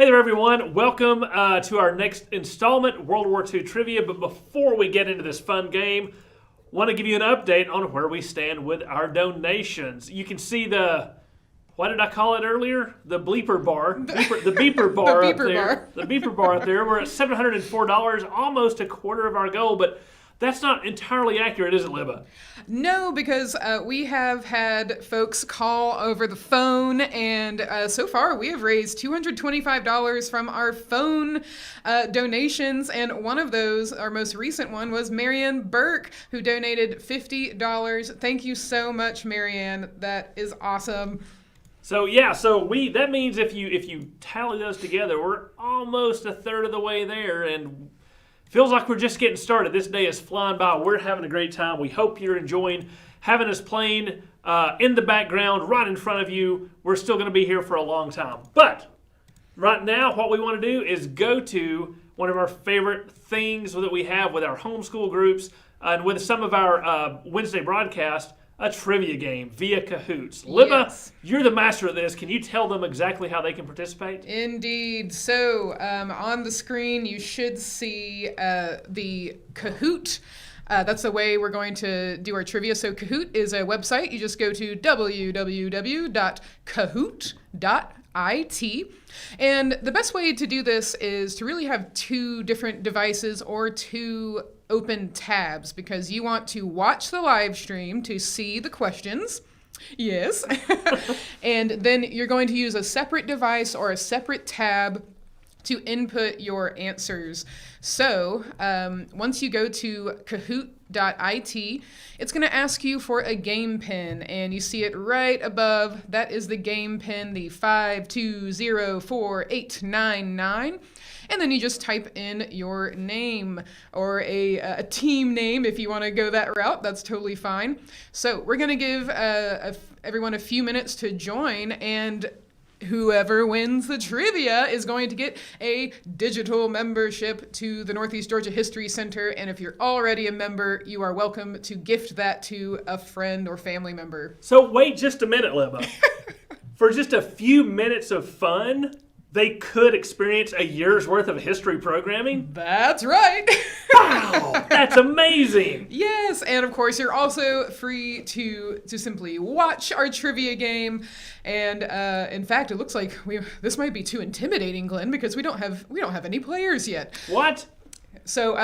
there, everyone. Welcome to our next installment, World War II Trivia. But before we get into this fun game, want to give you an update on where we stand with our donations. You can see the, what did I call it earlier? The bleeper bar. The beeper bar up there. The beeper bar up there. We're at $704, almost a quarter of our goal, but that's not entirely accurate, is it, Libba? No, because we have had folks call over the phone, and so far we have raised $225 from our phone donations, and one of those, our most recent one, was Marianne Burke, who donated $50. Thank you so much, Marianne. That is awesome. So yeah, that means if you tally those together, we're almost a third of the way there, and feels like we're just getting started. This day is flying by. We're having a great time. We hope you're enjoying having us playing in the background, right in front of you. We're still going to be here for a long time. But right now, what we want to do is go to one of our favorite things that we have with our homeschool groups and with some of our Wednesday broadcasts, a trivia game via Kahoots. Libba, Yes. You're the master of this. Can you tell them exactly how they can participate? Indeed. So on the screen, you should see the Kahoot. That's the way we're going to do our trivia. So Kahoot is a website. You just go to www.kahoot.it. And the best way to do this is to really have two different devices or two open tabs, because you want to watch the live stream to see the questions. Yes. And then you're going to use a separate device or a separate tab to input your answers. So once you go to kahoot.it, it's going to ask you for a game pin, and you see it right above. That is the game pin, the 5204899. And then you just type in your name or a team name if you want to go that route. That's totally fine. So we're going to give everyone a few minutes to join, and whoever wins the trivia is going to get a digital membership to the Northeast Georgia History Center. And if you're already a member, you are welcome to gift that to a friend or family member. So wait just a minute, Libba. For just a few minutes of fun, they could experience a year's worth of history programming? That's right. Wow, that's amazing. Yes, and of course you're also free to simply watch our trivia game. And in fact, it looks like this might be too intimidating, Glenn, because we don't have any players yet. What? So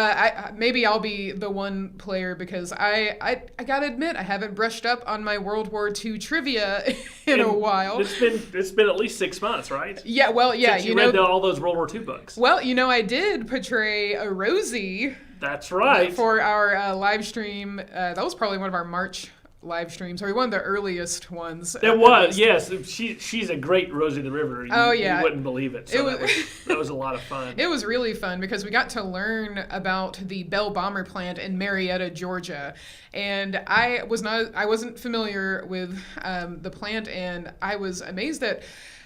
maybe I'll be the one player, because I gotta admit, I haven't brushed up on my World War II trivia in a while. It's been at least 6 months, right? Yeah, well, yeah. Since you read all those World War II books. Well, I did portray a Rosie. That's right. For our live stream. That was probably one of our March live streams, or one of the earliest ones. It was, yes. She's a great Rosie the River. Oh, yeah. You wouldn't believe it. So that was a lot of fun. It was really fun, because we got to learn about the Bell Bomber plant in Marietta, Georgia. And I wasn't familiar with the plant, and I was amazed at,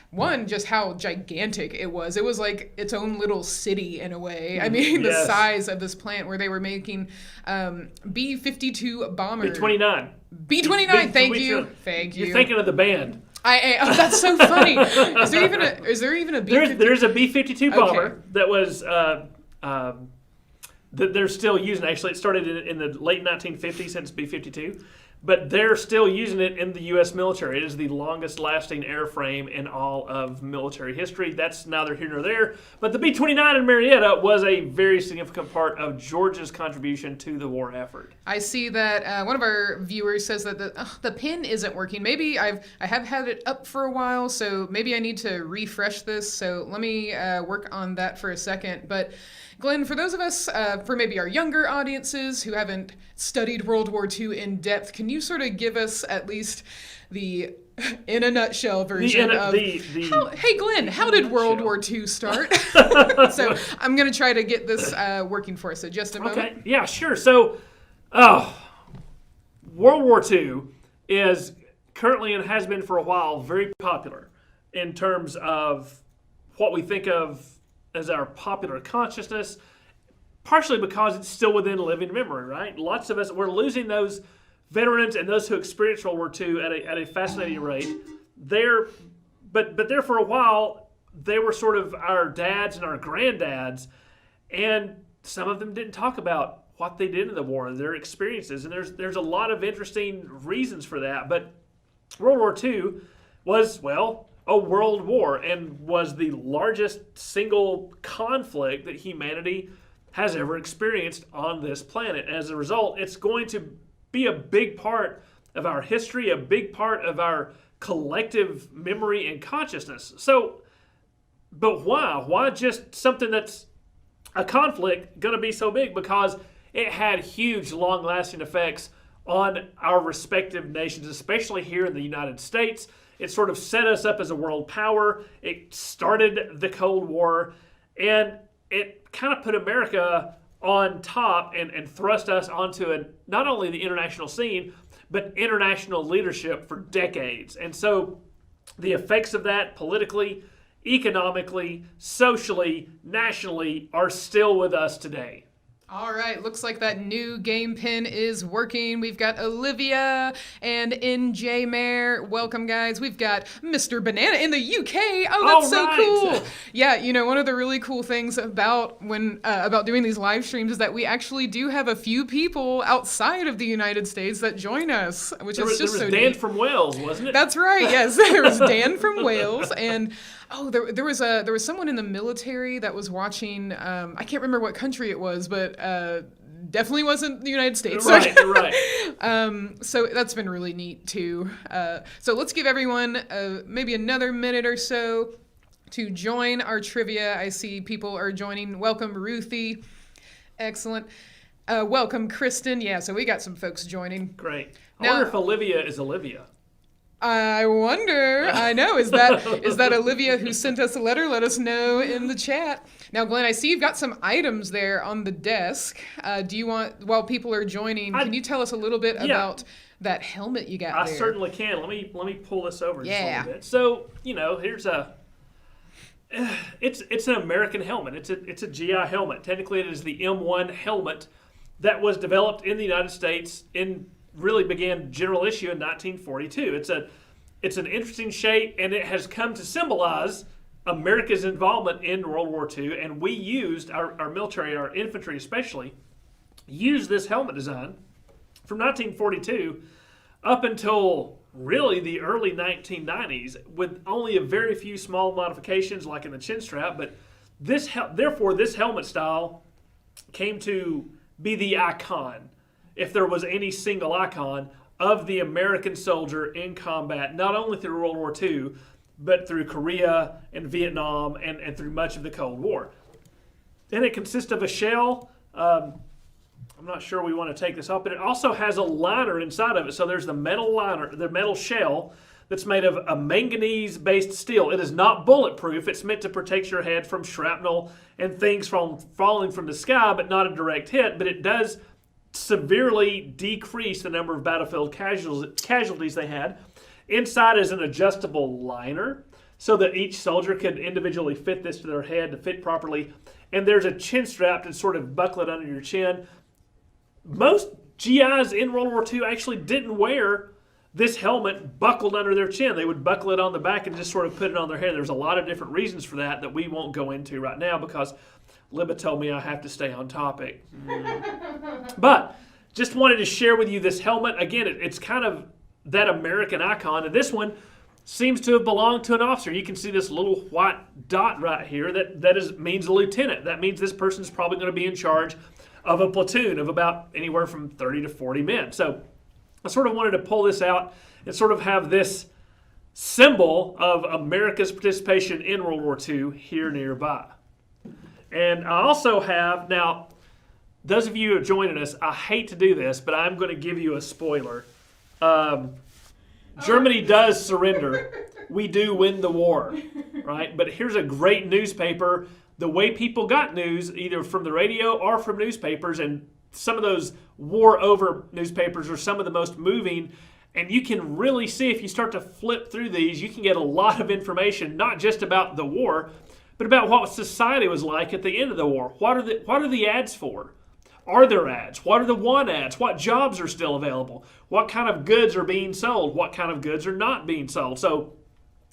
one, just how gigantic it was. It was like its own little city in a way. I mean, the size of this plant, where they were making B-52 bombers. B29. B29, thank you. You're thinking of the band. That's so funny. Is there even a B-52? There's a B-52 bomber that was that they're still using. Actually, it started in the late 1950s, since B-52. But they're still using it in the U.S. military. It is the longest-lasting airframe in all of military history. That's neither here nor there. But the B-29 in Marietta was a very significant part of Georgia's contribution to the war effort. I see that one of our viewers says that the pin isn't working. Maybe I have had it up for a while, so maybe I need to refresh this. So let me work on that for a second. But Glenn, for those of us, for maybe our younger audiences who haven't studied World War II in depth, can you sort of give us at least the, in a nutshell, version of, hey Glenn, how did World War II start? So I'm going to try to get this working for us. So just a moment. Okay, yeah, sure. So, World War II is currently, and has been for a while, very popular in terms of what we think of as our popular consciousness, partially because it's still within living memory, right? Lots of us, we're losing those veterans and those who experienced World War II at a fascinating rate. But there for a while, they were sort of our dads and our granddads, and some of them didn't talk about what they did in the war, their experiences, and there's a lot of interesting reasons for that. But World War II was, well, a world war and was the largest single conflict that humanity has ever experienced on this planet. As a result, it's going to be a big part of our history, a big part of our collective memory and consciousness. So, but why? Why just something that's a conflict going to be so big? Because it had huge, long-lasting effects on our respective nations, especially here in the United States. It sort of set us up as a world power. It started the Cold War, and it kind of put America on top and thrust us onto not only the international scene, but international leadership for decades. And so the effects of that politically, economically, socially, nationally are still with us today. All right, looks like that new game pin is working. We've got Olivia and NJ Mayer. Welcome, guys. We've got Mr. Banana in the UK. Oh, that's so cool. Yeah, you know, one of the really cool things about about doing these live streams is that we actually do have a few people outside of the United States that join us, which is just so neat. There was Dan from Wales, wasn't it? That's right. Yes, there was Dan from Wales, and there was someone in the military that was watching. I can't remember what country it was, but definitely wasn't the United States. Right. So that's been really neat too. So let's give everyone maybe another minute or so to join our trivia. I see people are joining. Welcome, Ruthie. Excellent. Welcome, Kristen. Yeah, so we got some folks joining. Great. I wonder if Olivia is Olivia. I wonder. I know. Is that Olivia who sent us a letter? Let us know in the chat. Now, Glenn, I see you've got some items there on the desk. Do you want, while people are joining, can you tell us a little bit about that helmet you got there? I certainly can. Let me pull this over just a little bit. So, you know, here's it's an American helmet. It's a GI helmet. Technically, it is the M1 helmet that was developed in the United States really began general issue in 1942. It's an interesting shape, and it has come to symbolize America's involvement in World War II, and we used, our military, our infantry especially, used this helmet design from 1942 up until really the early 1990s with only a very few small modifications like in the chin strap, but therefore this helmet style came to be the icon, if there was any single icon, of the American soldier in combat, not only through World War II, but through Korea and Vietnam and through much of the Cold War. And it consists of a shell. I'm not sure we want to take this off, but it also has a liner inside of it. So there's the metal liner, the metal shell that's made of a manganese-based steel. It is not bulletproof. It's meant to protect your head from shrapnel and things from falling from the sky, but not a direct hit. But it does severely decrease the number of battlefield casualties they had. Inside is an adjustable liner so that each soldier could individually fit this to their head to fit properly. And there's a chin strap to sort of buckle it under your chin. Most GIs in World War II actually didn't wear this helmet buckled under their chin. They would buckle it on the back and just sort of put it on their head. There's a lot of different reasons for that we won't go into right now because Libba told me I have to stay on topic. But just wanted to share with you this helmet. Again, it's kind of that American icon. And this one seems to have belonged to an officer. You can see this little white dot right here. That means a lieutenant. That means this person's probably going to be in charge of a platoon of about anywhere from 30 to 40 men. So I sort of wanted to pull this out and sort of have this symbol of America's participation in World War II here nearby. And I also have, now, those of you who are joining us, I hate to do this, but I'm going to give you a spoiler. Germany does surrender. We do win the war, right? But here's a great newspaper. The way people got news, either from the radio or from newspapers, and some of those war-over newspapers are some of the most moving. And you can really see, if you start to flip through these, you can get a lot of information, not just about the war, but about what society was like at the end of the war. What are the ads for? Are there ads? What are the want ads? What jobs are still available? What kind of goods are being sold? What kind of goods are not being sold? So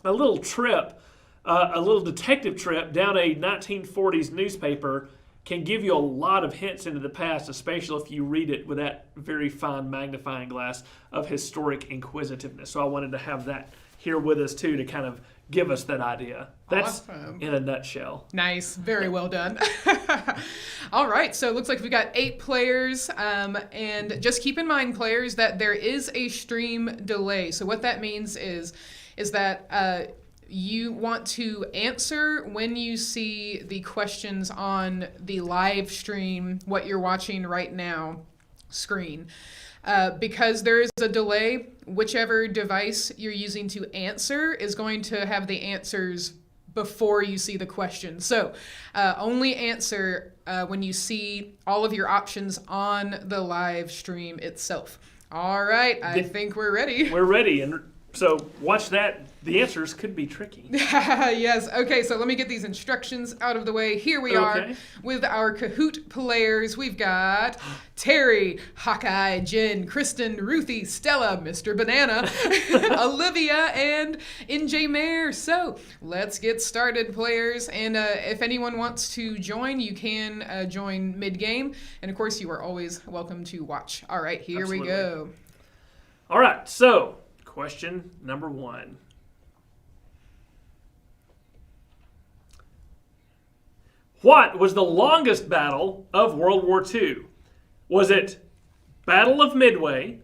a little trip a little detective trip down a 1940s newspaper can give you a lot of hints into the past, especially if you read it with that very fine magnifying glass of historic inquisitiveness. So I wanted to have that here with us too to kind of give us that idea. That's awesome. In a nutshell. Nice. Very well done. All right. So it looks like we got 8 players. And just keep in mind, players, that there is a stream delay. So what that means is that you want to answer when you see the questions on the live stream, what you're watching right now, screen. Because there is a delay, whichever device you're using to answer is going to have the answers before you see the question. So only answer when you see all of your options on the live stream itself. All right, I think we're ready. We're ready, and so watch that. The answers could be tricky. Yes. Okay, so let me get these instructions out of the way. Here we are with our Kahoot players. We've got Terry, Hawkeye, Jen, Kristen, Ruthie, Stella, Mr. Banana, Olivia, and NJ Mayer. So let's get started, players. And if anyone wants to join, you can join mid-game. And of course, you are always welcome to watch. All right, here we go. All right, so question number 1. What was the longest battle of World War II? Was it Battle of Midway,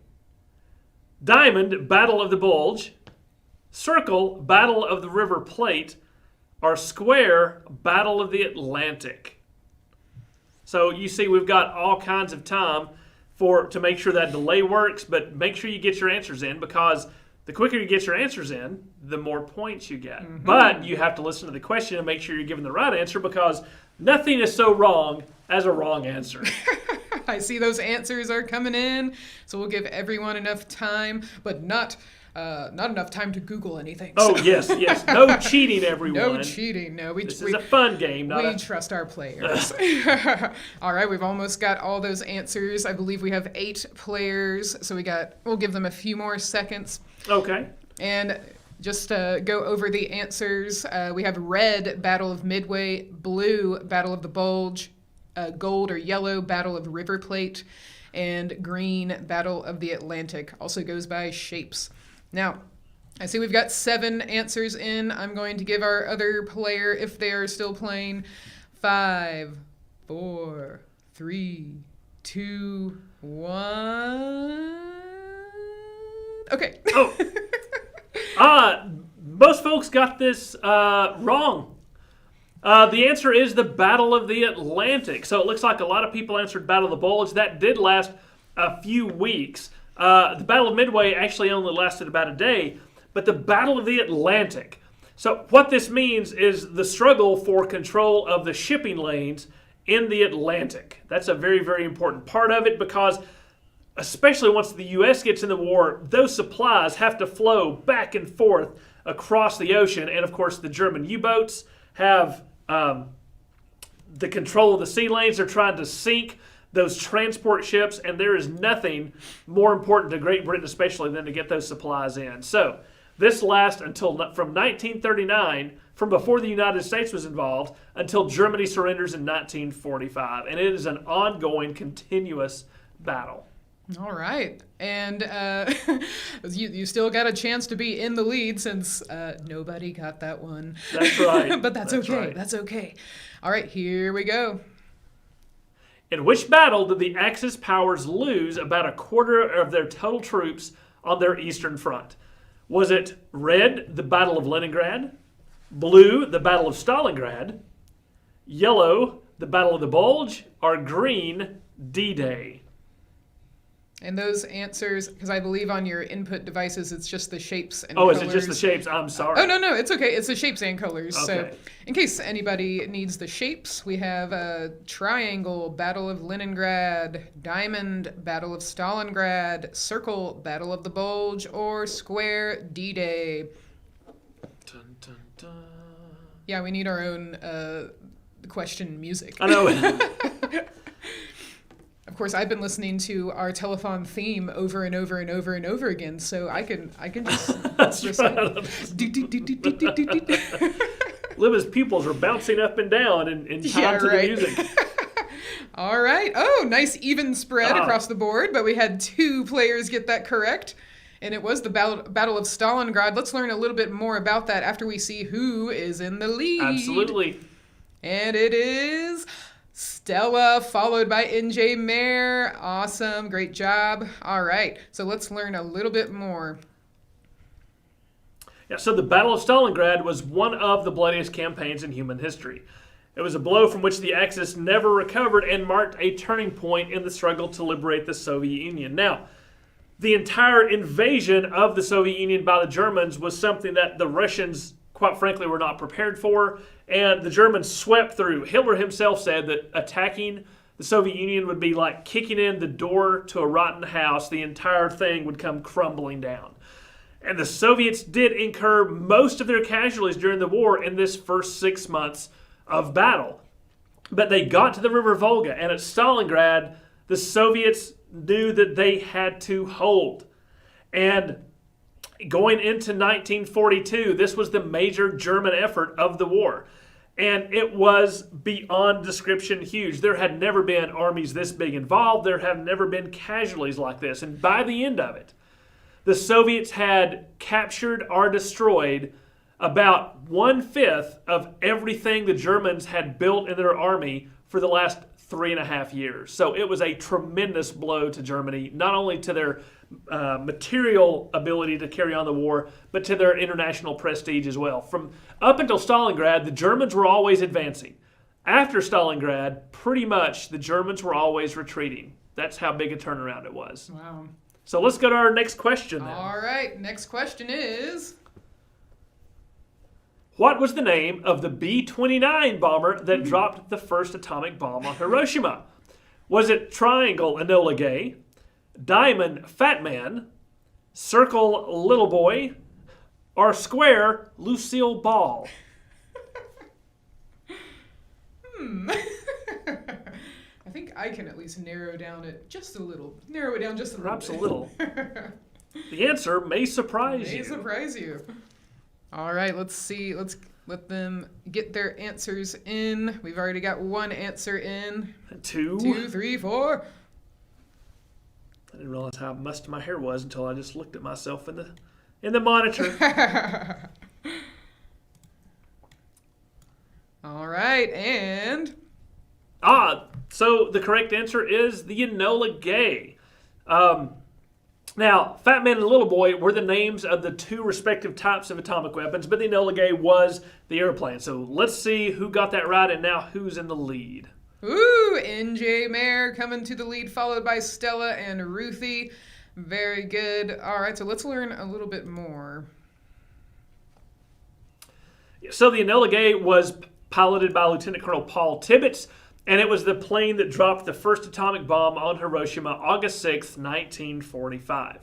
Diamond, Battle of the Bulge, Circle, Battle of the River Plate, or Square, Battle of the Atlantic? So you see we've got all kinds of time to make sure that delay works, but make sure you get your answers in, because the quicker you get your answers in, the more points you get. Mm-hmm. But you have to listen to the question and make sure you're giving the right answer, because nothing is so wrong as a wrong answer. I see those answers are coming in, so we'll give everyone enough time, but not enough time to Google anything. Oh, so. yes. No cheating, everyone. No cheating. No, this is a fun game. We trust our players. All right, we've almost got all those answers. I believe we have 8 players, so we'll give them a few more seconds. Okay. And just to go over the answers, we have red, Battle of Midway, blue, Battle of the Bulge, gold or yellow, Battle of River Plate, and green, Battle of the Atlantic. Also goes by shapes. Now, I see we've got 7 answers in. I'm going to give our other player, if they are still playing, 5, 4, 3, 2, 1. Okay. Most folks got this wrong. The answer is the Battle of the Atlantic. So it looks like a lot of people answered Battle of the Bulge. That did last a few weeks. The Battle of Midway actually only lasted about a day. But the Battle of the Atlantic. So what this means is the struggle for control of the shipping lanes in the Atlantic. That's a very, very important part of it, because especially once the U.S. gets in the war, those supplies have to flow back and forth across the ocean. And, of course, the German U-boats have the control of the sea lanes. They're trying to sink those transport ships, and there is nothing more important to Great Britain especially than to get those supplies in. So this lasts from 1939, from before the United States was involved, until Germany surrenders in 1945. And it is an ongoing, continuous battle. All right. And you still got a chance to be in the lead, since nobody got that one. That's right. But that's okay. Right. That's okay. All right, here we go. In which battle did the Axis powers lose about a quarter of their total troops on their eastern front? Was it red, the Battle of Leningrad, blue, the Battle of Stalingrad, yellow, the Battle of the Bulge, or green, D-Day? And those answers, because I believe on your input devices, it's just the shapes and colors. Oh, is it just the shapes? I'm sorry. Oh, no, it's okay. It's the shapes and colors. Okay. So in case anybody needs the shapes, we have a triangle, Battle of Leningrad, diamond, Battle of Stalingrad, circle, Battle of the Bulge, or square, D-Day. Dun, dun, dun. Yeah, we need our own question music. I know. Of course, I've been listening to our telethon theme over and over and over and over again, so I can just That's right. Libba's pupils are bouncing up and down in time to the music. All right. Oh, nice even spread across the board, but we had 2 players get that correct. And it was the Battle of Stalingrad. Let's learn a little bit more about that after we see who is in the lead. Absolutely. And it is Stella, followed by NJ Mayer. Awesome. Great job. All right. So let's learn a little bit more. Yeah, so the Battle of Stalingrad was one of the bloodiest campaigns in human history. It was a blow from which the Axis never recovered and marked a turning point in the struggle to liberate the Soviet Union. Now, the entire invasion of the Soviet Union by the Germans was something that the Russians, quite frankly, were not prepared for, and the Germans swept through. Hitler himself said that attacking the Soviet Union would be like kicking in the door to a rotten house. The entire thing would come crumbling down. And the Soviets did incur most of their casualties during the war in this first 6 months of battle. But they got to the River Volga, and at Stalingrad, the Soviets knew that they had to hold. And going into 1942, this was the major German effort of the war. And it was beyond description huge. There had never been armies this big involved. There have never been casualties like this. And by the end of it, the Soviets had captured or destroyed about 1/5 of everything the Germans had built in their army for the last 3.5 years. So it was a tremendous blow to Germany, not only to their material ability to carry on the war, but to their international prestige as well. From up until Stalingrad, the Germans were always advancing. After Stalingrad, pretty much the Germans were always retreating. That's how big a turnaround it was. Wow. So let's go to our next question then. All right. Next question is... What was the name of the B29 bomber that dropped the first atomic bomb on Hiroshima? Was it Triangle Enola Gay, Diamond Fat Man, Circle Little Boy, or Square Lucille Ball? I think I can at least narrow it down just a little. Perhaps a little. The answer may surprise you. May surprise you. All right, let's see. Let's let them get their answers in. We've already got 1 answer in. 2, 3, 4. I didn't realize how much my hair was until I just looked at myself in the monitor. All right, and... So the correct answer is the Enola Gay. Now, Fat Man and Little Boy were the names of the 2 respective types of atomic weapons, but the Enola Gay was the airplane. So let's see who got that right and now who's in the lead. Ooh, NJ Mayer coming to the lead, followed by Stella and Ruthie. Very good. All right, so let's learn a little bit more. So the Enola Gay was piloted by Lieutenant Colonel Paul Tibbets, and it was the plane that dropped the first atomic bomb on Hiroshima August 6th, 1945.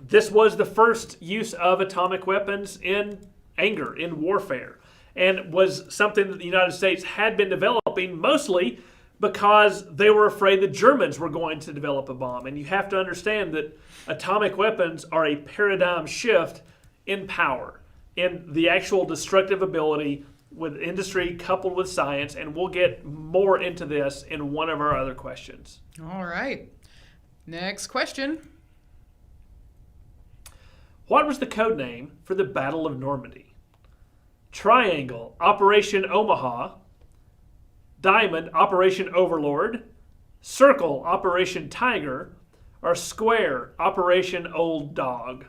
This was the first use of atomic weapons in anger, in warfare, and was something that the United States had been developing mostly because they were afraid the Germans were going to develop a bomb. And you have to understand that atomic weapons are a paradigm shift in power, in the actual destructive ability with industry coupled with science, and we'll get more into this in one of our other questions. All right. Next question. What was the code name for the Battle of Normandy? Triangle, Operation Omaha. Diamond, Operation Overlord. Circle, Operation Tiger. Or Square, Operation Old Dog.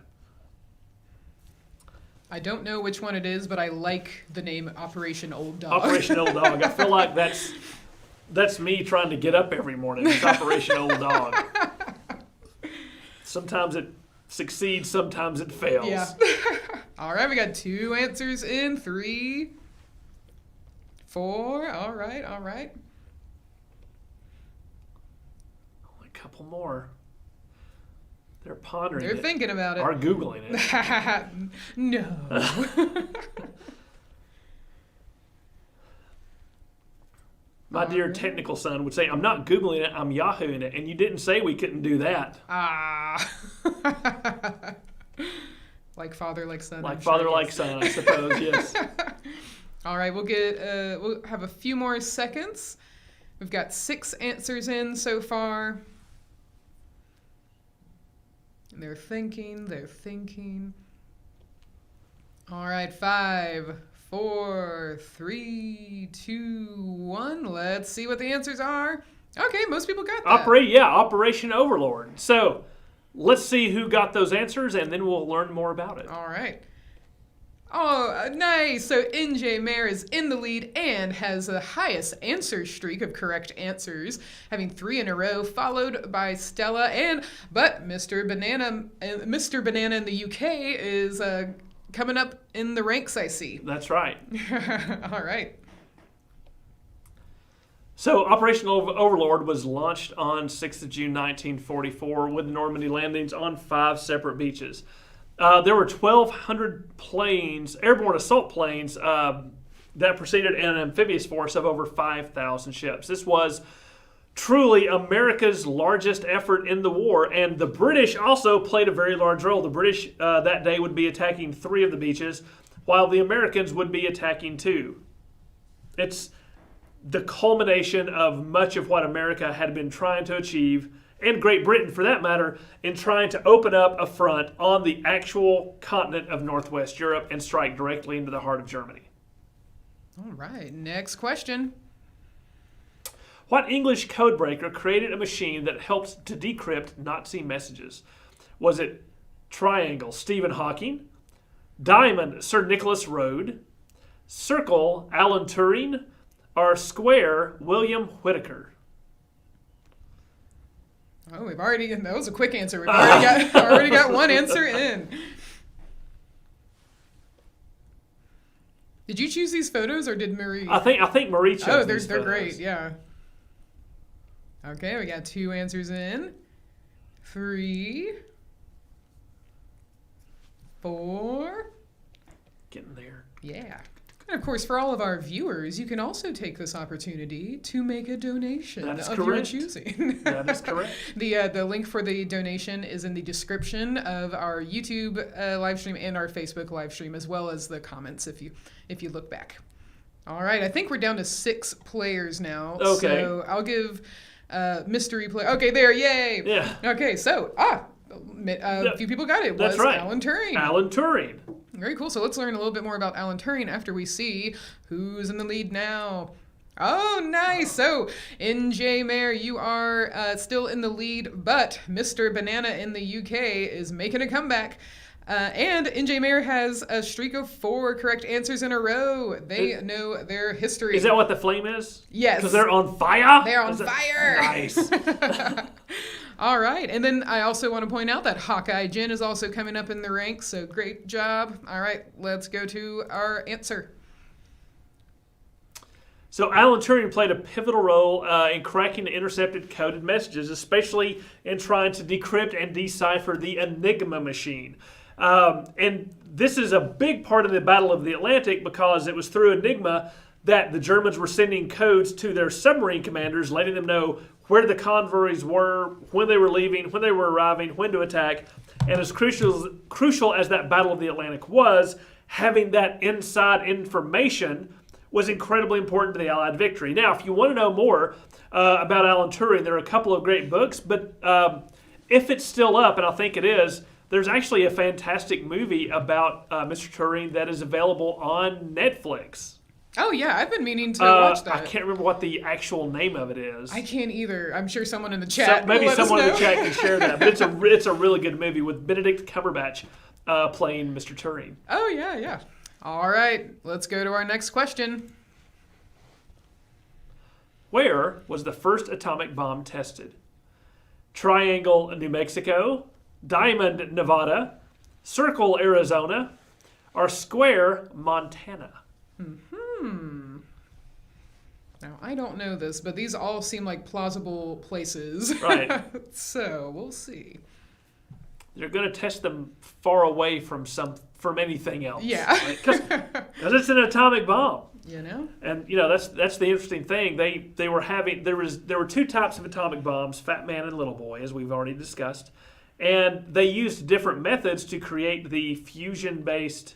I don't know which one it is, but I like the name Operation Old Dog. Operation Old Dog. I feel like that's me trying to get up every morning. It's Operation Old Dog. Sometimes it succeeds, sometimes it fails. Yeah. All right, we got 2 answers in. 3, 4. All right. Only a couple more. They're pondering They're it. thinking about it. Or Googling it. No. My dear technical son would say, I'm not Googling it, I'm Yahooing it. And you didn't say we couldn't do that. Like father, like son. Like I'm father, sure, like yes. son, I suppose, yes. All right, we'll have a few more seconds. We've got 6 answers in so far. They're thinking. All right, 5, 4, 3, 2, 1. Let's see what the answers are. Okay, most people got that. Operation Overlord. So let's see who got those answers, and then we'll learn more about it. All right. Oh, nice. So NJ Mayer is in the lead and has the highest answer streak of correct answers, having 3 in a row, followed by Stella. But Mr. Banana in the UK is coming up in the ranks, I see. That's right. All right. So Operation Overlord was launched on 6th of June 1944 with Normandy landings on 5 separate beaches. There were 1,200 planes, airborne assault planes, that preceded an amphibious force of over 5,000 ships. This was truly America's largest effort in the war, and the British also played a very large role. The British that day would be attacking 3 of the beaches, while the Americans would be attacking 2. It's the culmination of much of what America had been trying to achieve, and Great Britain for that matter, in trying to open up a front on the actual continent of Northwest Europe and strike directly into the heart of Germany. All right, next question. What English codebreaker created a machine that helped to decrypt Nazi messages? Was it Triangle, Stephen Hawking, Diamond, Sir Nicholas Rode, Circle, Alan Turing, or Square, William Whittaker? Oh, that was a quick answer. We've already got one answer in. Did you choose these photos or did Marie? I think Marie chose Oh, these they're photos. great, yeah. Okay, we got 2 answers in. 3, 4. Getting there. Yeah. And of course, for all of our viewers, you can also take this opportunity to make a donation That is of correct. your choosing. That is correct. The link for the donation is in the description of our YouTube live stream and our Facebook live stream, as well as the comments if you look back. All right, I think we're down to 6 players now. Okay. So I'll give mystery play. Okay, there, yay. Yeah. Okay, so a few people got it. That's was right. Alan Turing. Alan Turing. Very cool. So let's learn a little bit more about Alan Turing after we see who's in the lead now. Oh, nice. So, NJ Mayer, you are still in the lead, but Mr. Banana in the UK is making a comeback. And NJ Mayer has a streak of 4 correct answers in a row. They know their history. Is that what the flame is? Yes. Because they're on fire? They're on fire. Nice. All right. And then I also want to point out that Hawkeye Jen is also coming up in the ranks, so great job. All right, let's go to our answer. So Alan Turing played a pivotal role in cracking the intercepted coded messages, especially in trying to decrypt and decipher the Enigma machine. And this is a big part of the Battle of the Atlantic because it was through Enigma that the Germans were sending codes to their submarine commanders, letting them know where the convoys were, when they were leaving, when they were arriving, when to attack. And as crucial as that Battle of the Atlantic was, having that inside information was incredibly important to the Allied victory. Now, if you want to know more about Alan Turing, there are a couple of great books, but if it's still up, and I think it is, there's actually a fantastic movie about Mr. Turing that is available on Netflix. Oh, yeah, I've been meaning to watch that. I can't remember what the actual name of it is. I can't either. I'm sure someone in the chat Maybe will let someone us in know. the chat can share that. But it's a really good movie with Benedict Cumberbatch playing Mr. Turing. Oh, yeah. All right, let's go to our next question. Where was the first atomic bomb tested? Triangle, New Mexico, Diamond, Nevada, Circle, Arizona, or Square, Montana? Now, I don't know this, but these all seem like plausible places. Right. So, we'll see. They're going to test them far away from anything else. Yeah. Because it's an atomic bomb. You know? And that's the interesting thing. There were 2 types of atomic bombs, Fat Man and Little Boy, as we've already discussed. and they used different methods to create the fission-based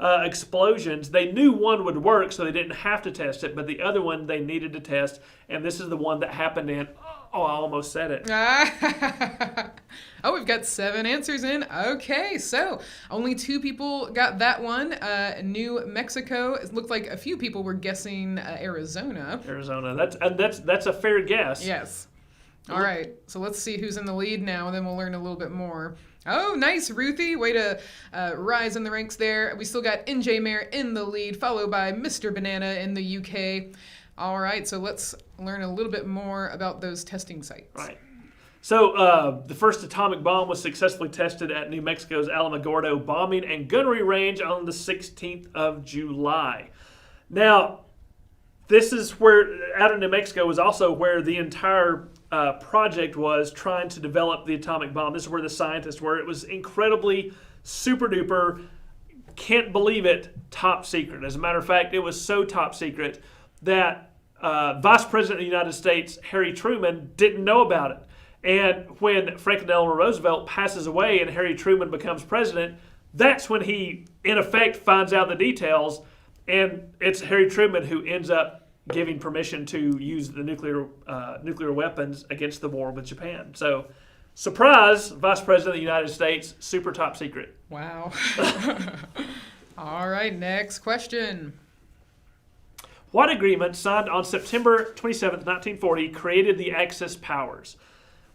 explosions. They knew one would work, so they didn't have to test it, but the other one they needed to test, and this is the one that happened in, I almost said it. Oh, we've got 7 answers in. Okay, so only 2 people got that one. New Mexico. It looked like a few people were guessing Arizona. Arizona. That's a fair guess. Yes. All right, so let's see who's in the lead now, and then we'll learn a little bit more. Oh, nice, Ruthie. Way to rise in the ranks there. We still got NJ Mayer in the lead, followed by Mr. Banana in the UK. All right, so let's learn a little bit more about those testing sites. Right. So the first atomic bomb was successfully tested at New Mexico's Alamogordo Bombing and Gunnery Range on the 16th of July. Now, this is where, out of New Mexico, was also where the entire project was trying to develop the atomic bomb. This is where the scientists were. It was incredibly super duper, can't believe it, top secret. As a matter of fact, it was so top secret that Vice President of the United States, Harry Truman, didn't know about it. And when Franklin Delano Roosevelt passes away and Harry Truman becomes president, that's when he, in effect, finds out the details. And it's Harry Truman who ends up giving permission to use the nuclear weapons against the war with Japan. So, surprise, Vice President of the United States, super top secret. Wow. All right, next question. What agreement signed on September 27, 1940 created the Axis powers?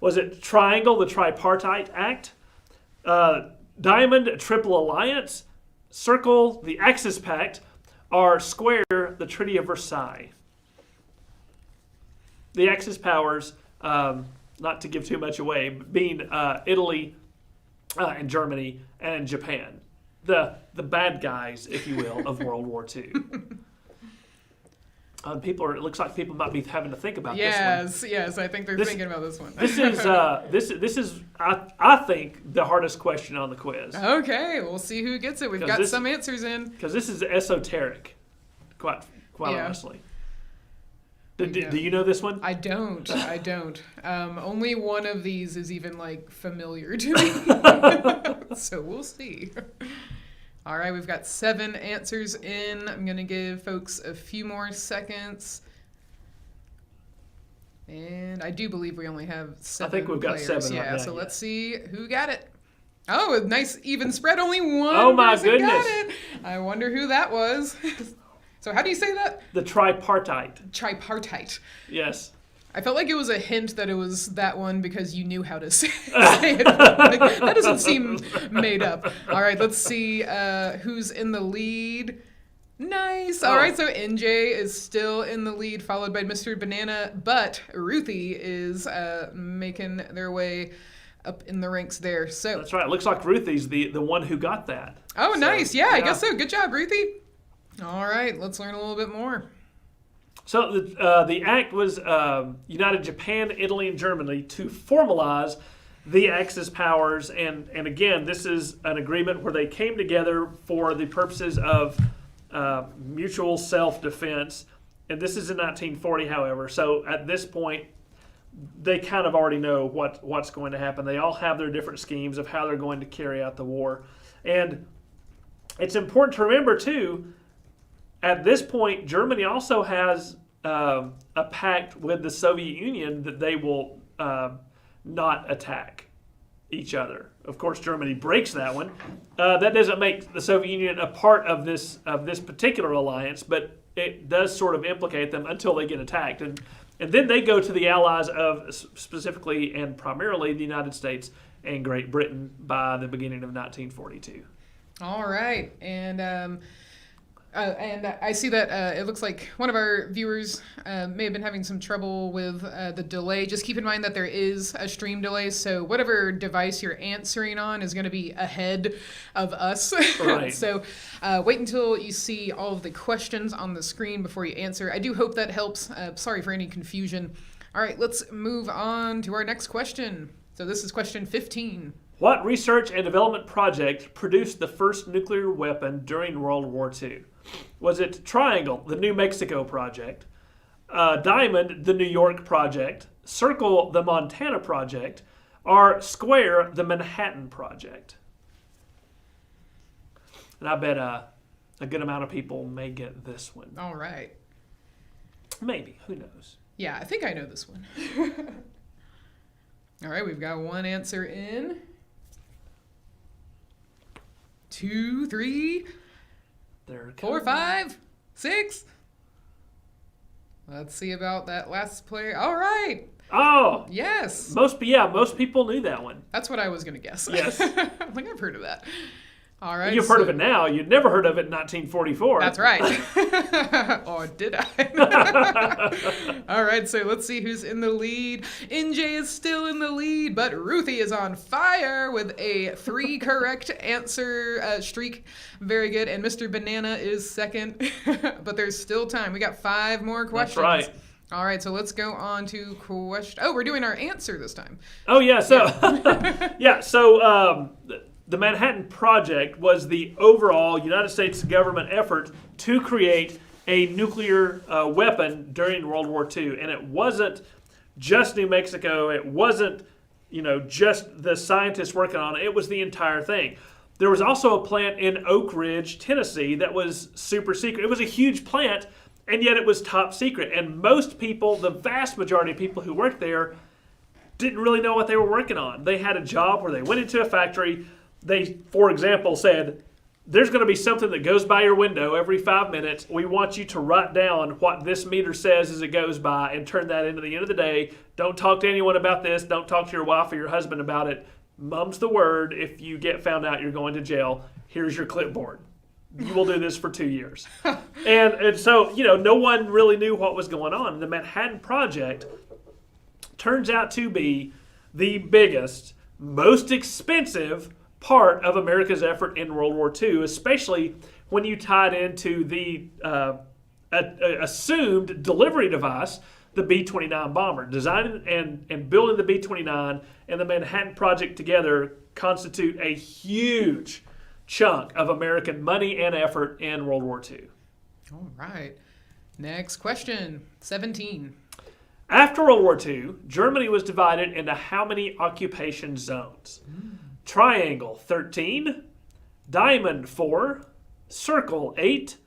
Was it Triangle, the Tripartite Act, Diamond, a Triple Alliance, Circle, the Axis Pact, or Square, the Treaty of Versailles? The Axis powers, not to give too much away, but being Italy and Germany and Japan, the bad guys, if you will, of World War II. It looks like people might be having to think about this one. Yes, I think they're thinking about this one. This is I think the hardest question on the quiz. Okay, we'll see who gets it. We've got some answers in. Because this is esoteric, quite honestly. Do you know this one? I don't. Only one of these is even familiar to me. So we'll see. All right, we've got 7 answers in. I'm going to give folks a few more seconds. And I do believe we only have 7 I think we've got players. 7 right now. So let's see who got it. Oh, a nice even spread. Only one Oh my person goodness. got it. I wonder who that was. So how do you say that? The tripartite. Tripartite. Yes. I felt like it was a hint that it was that one because you knew how to say it. That doesn't seem made up. All right, let's see who's in the lead. Nice. All right, so NJ is still in the lead, followed by Mr. Banana, but Ruthie is making their way up in the ranks there. So that's right. It looks like Ruthie's the one who got that. Oh, so, nice. Yeah, I guess so. Good job, Ruthie. All right, let's learn a little bit more. So the act was united Japan, Italy, and Germany to formalize the Axis powers. And again, this is an agreement where they came together for the purposes of mutual self-defense. And this is in 1940, however. So at this point, they kind of already know what's going to happen. They all have their different schemes of how they're going to carry out the war. And it's important to remember, too, at this point, Germany also has a pact with the Soviet Union that they will not attack each other. Of course, Germany breaks that one. That doesn't make the Soviet Union a part of this particular alliance, but it does sort of implicate them until they get attacked. And then they go to the allies of specifically and primarily the United States and Great Britain by the beginning of 1942. All right. And I see that it looks like one of our viewers may have been having some trouble with the delay. Just keep in mind that there is a stream delay, so whatever device you're answering on is going to be ahead of us. Right. So wait until you see all of the questions on the screen before you answer. I do hope that helps. Sorry for any confusion. All right, let's move on to our next question. So this is question 15. What research and development project produced the first nuclear weapon during World War II? Was it Triangle, the New Mexico project, Diamond, the New York project, Circle, the Montana project, are square the Manhattan Project? And I bet a good amount of people may get this one. All right. Maybe. Who knows? Yeah, I think I know this one. All right, we've got one answer in. 2, 3, 4, 5, 6. Let's see about that last player. All right. Oh. Yes. Most people knew that one. That's what I was going to guess. Yes. I'm like, I've heard of that. All right. You've heard of it now. You'd never heard of it in 1944. That's right. Or did I? All right, so let's see who's in the lead. NJ is still in the lead, but Ruthie is on fire with a 3 correct answer streak. Very good. And Mr. Banana is second, but there's still time. We got 5 more questions. That's right. All right, so let's go on to question. Oh, we're doing our answer this time. Oh, yeah. So, the Manhattan Project was the overall United States government effort to create a nuclear weapon during World War II. And it wasn't just New Mexico. It wasn't, just the scientists working on it. It was the entire thing. There was also a plant in Oak Ridge, Tennessee that was super secret. It was a huge plant, and yet it was top secret. And most people, the vast majority of people who worked there, didn't really know what they were working on. They had a job where they went into a factory. They, for example, said, there's going to be something that goes by your window every 5 minutes. We want you to write down what this meter says as it goes by and turn that into the end of the day. Don't talk to anyone about this. Don't talk to your wife or your husband about it. Mum's the word. If you get found out, you're going to jail. Here's your clipboard. You will do this for 2 years. and so, no one really knew what was going on. The Manhattan Project turns out to be the biggest, most expensive part of America's effort in World War II, especially when you tie it into the assumed delivery device, the B29 Bomber. Designing and building the B29 and the Manhattan Project together constitute a huge chunk of American money and effort in World War II. All right. Next question, 17. After World War II, Germany was divided into how many occupation zones? Triangle 13, diamond 4, circle 8,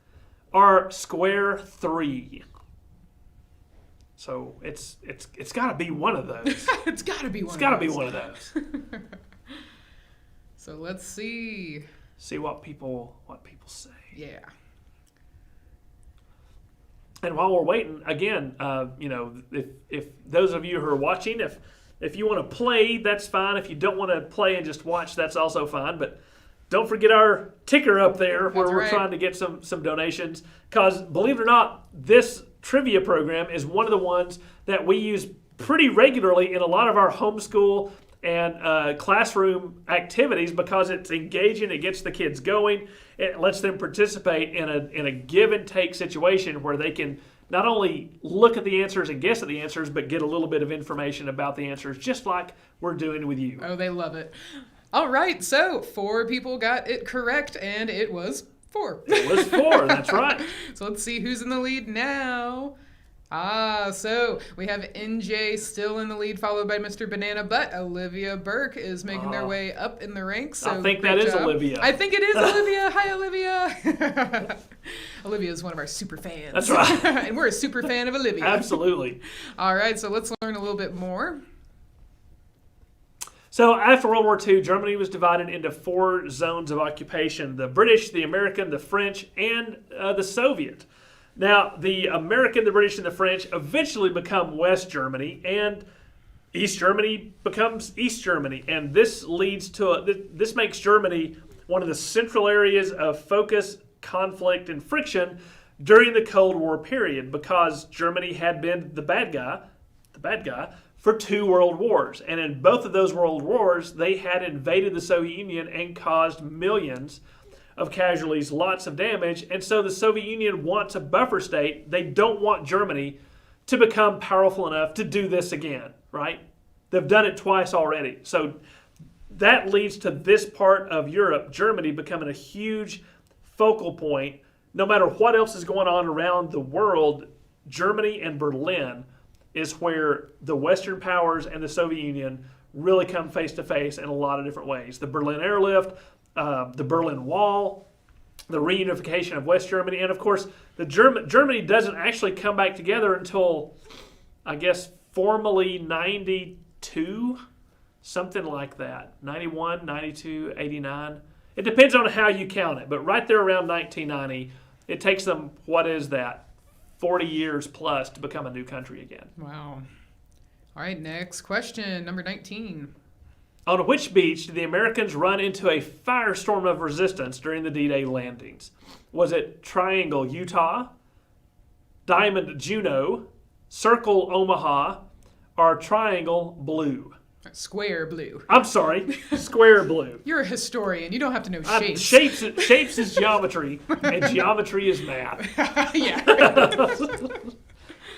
or square 3. So it's got to be one of those. It's got to be one. It's got to be one of those. So let's see. See what people say. Yeah. And while we're waiting, again, if those of you who are watching, if you want to play, that's fine. If you don't want to play and just watch, that's also fine. But don't forget our ticker up there where we're trying to get some donations. Because believe it or not, this trivia program is one of the ones that we use pretty regularly in a lot of our homeschool and classroom activities because it's engaging. It gets the kids going. It lets them participate in a give and take situation where they can not only look at the answers and guess at the answers, but get a little bit of information about the answers, just like we're doing with you. Oh, they love it. All right, so 4 people got it correct, and it was 4. It was 4, that's right. So let's see who's in the lead now. So we have NJ still in the lead, followed by Mr. Banana, but Olivia Burke is making their way up in the ranks. So I think that is Olivia. I think it is Olivia. Hi, Olivia. Olivia is one of our super fans. That's right. And we're a super fan of Olivia. Absolutely. All right, so let's learn a little bit more. So after World War II, Germany was divided into 4 zones of occupation: the British, the American, the French, and the Soviet. Now, the American, the British, and the French eventually become West Germany, and East Germany becomes East Germany. And this leads to this makes Germany one of the central areas of focus, conflict, and friction during the Cold War period, because Germany had been the bad guy for 2 world wars. And in both of those world wars, they had invaded the Soviet Union and caused millions of casualties, lots of damage. And so the Soviet Union wants a buffer state. They don't want Germany to become powerful enough to do this again, right? They've done it twice already. So that leads to this part of Europe, Germany, becoming a huge focal point. No matter what else is going on around the world, Germany and Berlin is where the Western powers and the Soviet Union really come face to face in a lot of different ways. The Berlin Airlift, the Berlin Wall, the reunification of West Germany, and of course, Germany doesn't actually come back together until, I guess, formally 92, something like that. 91, 92, 89. It depends on how you count it, but right there around 1990, it takes them, 40 years plus to become a new country again. Wow. All right, next question, number 19. On which beach did the Americans run into a firestorm of resistance during the D-Day landings? Was it Triangle, Utah, Diamond, Juneau, Circle, Omaha, or Triangle, Blue? Square blue. I'm sorry, Square Blue. You're a historian. You don't have to know shapes. Shapes is geometry, and geometry is math. Yeah.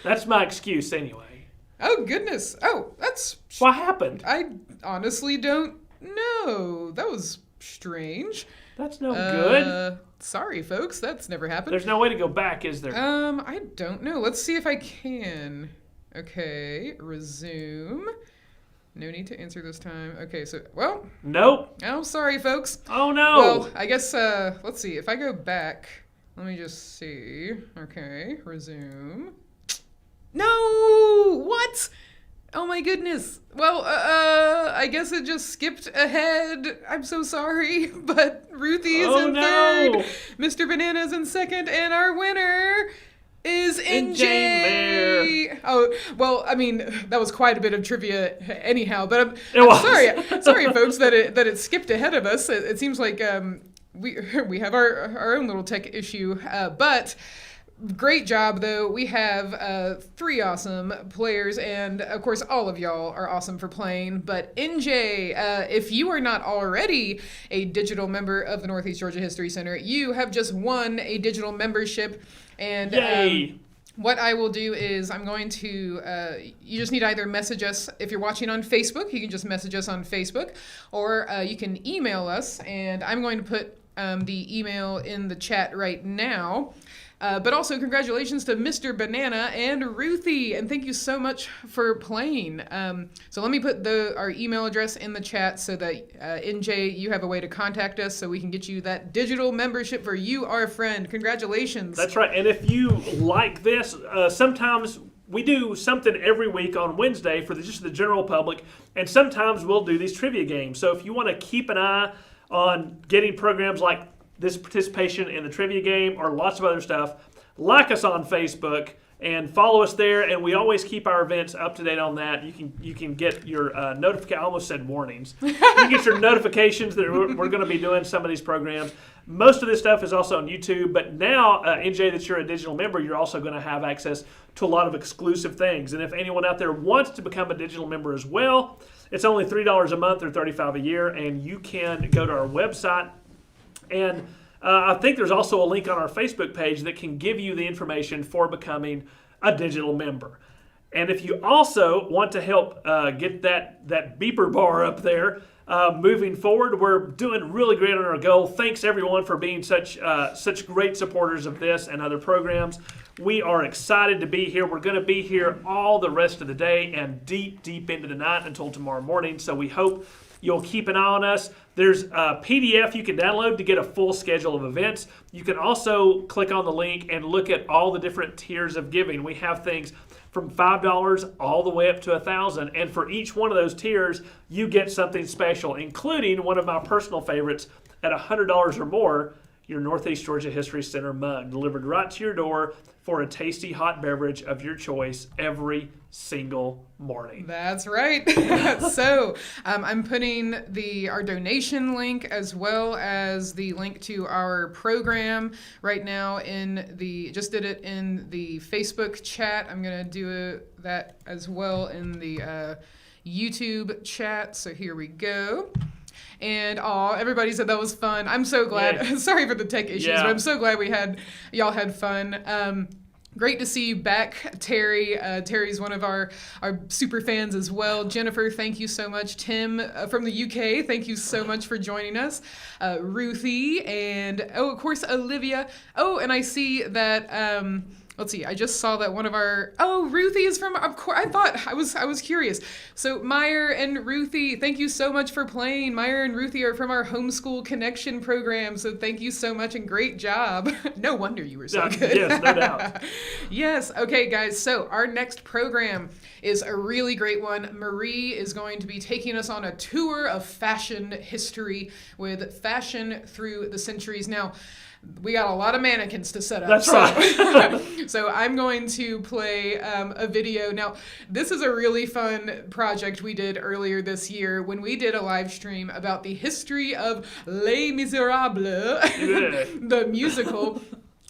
That's my excuse anyway. Oh, goodness. Oh, that's... What happened? I honestly don't know. That was strange. That's no good. Sorry, folks. That's never happened. There's no way to go back, is there? I don't know. Let's see if I can. Okay, resume. No need to answer this time. Okay, so, well... Nope. Oh, sorry, folks. Oh, no. Well, I guess, let's see. If I go back, let me just see. Okay, resume. No! What? Oh my goodness. Well, I guess it just skipped ahead. I'm so sorry, but Ruthie is in third. Mr. Banana's in second, and our winner is NJ. Oh, well, I mean, that was quite a bit of trivia anyhow, but I'm sorry, folks, that it skipped ahead of us. It seems like we have our own little tech issue, but... Great job, though. We have 3 awesome players, and of course, all of y'all are awesome for playing. But NJ, if you are not already a digital member of the Northeast Georgia History Center, you have just won a digital membership. And yay! What I will do is I'm going to, you just need to either message us. If you're watching on Facebook, you can just message us on Facebook, or you can email us, and I'm going to put the email in the chat right now. But also, congratulations to Mr. Banana and Ruthie, and thank you so much for playing. So let me put our email address in the chat so that, NJ, you have a way to contact us so we can get you that digital membership for You Our Friend. Congratulations. That's right, and if you like this, sometimes we do something every week on Wednesday for just the general public, and sometimes we'll do these trivia games. So if you want to keep an eye on getting programs like this participation in the trivia game or lots of other stuff, like us on Facebook and follow us there, and we always keep our events up to date on that. You can get your notification. I almost said warnings. You can get your notifications that we're going to be doing some of these programs. Most of this stuff is also on YouTube, but now, NJ, that you're a digital member, you're also going to have access to a lot of exclusive things. And if anyone out there wants to become a digital member as well, it's only $3 a month or $35 a year, and you can go to our website. And I think there's also a link on our Facebook page that can give you the information for becoming a digital member. And if you also want to help get that beeper bar up there moving forward, we're doing really great on our goal. Thanks everyone for being such great supporters of this and other programs. We are excited to be here. We're going to be here all the rest of the day and deep into the night until tomorrow morning. So we hope you'll keep an eye on us. There's a PDF you can download to get a full schedule of events. You can also click on the link and look at all the different tiers of giving. We have things from $5 all the way up to $1,000. And for each one of those tiers, you get something special, including one of my personal favorites at $100 or more, your Northeast Georgia History Center mug, delivered right to your door for a tasty hot beverage of your choice every single morning. That's right. So I'm putting our donation link as well as the link to our program right now just did it in the Facebook chat. I'm going to do that as well in the YouTube chat. So here we go. And everybody said that was fun. I'm so glad. Yeah. Sorry for the tech issues, but I'm so glad y'all had fun. Great to see you back, Terry. Terry's one of our super fans as well. Jennifer, thank you so much. Tim from the UK, thank you so much for joining us. Ruthie and, of course, Olivia. Oh, and I see that Let's see. I just saw that one of our Ruthie is from. Of course, I was curious. So Meyer and Ruthie, thank you so much for playing. Meyer and Ruthie are from our Homeschool Connection program. So thank you so much and great job. No wonder you were so good. Yes, no doubt. Yes. Okay, guys. So our next program is a really great one. Marie is going to be taking us on a tour of fashion history with fashion through the centuries. Now, we got a lot of mannequins to set up. That's right. So I'm going to play a video. Now, this is a really fun project we did earlier this year when we did a live stream about the history of Les Miserables, the musical.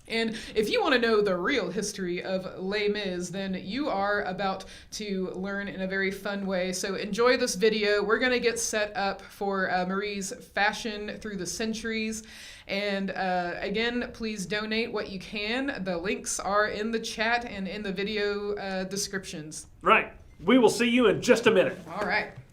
And if you want to know the real history of Les Mis, then you are about to learn in a very fun way. So enjoy this video. We're going to get set up for Marie's Fashion Through the Centuries. And again, please donate what you can. The links are in the chat and in the video descriptions. Right. We will see you in just a minute. All right.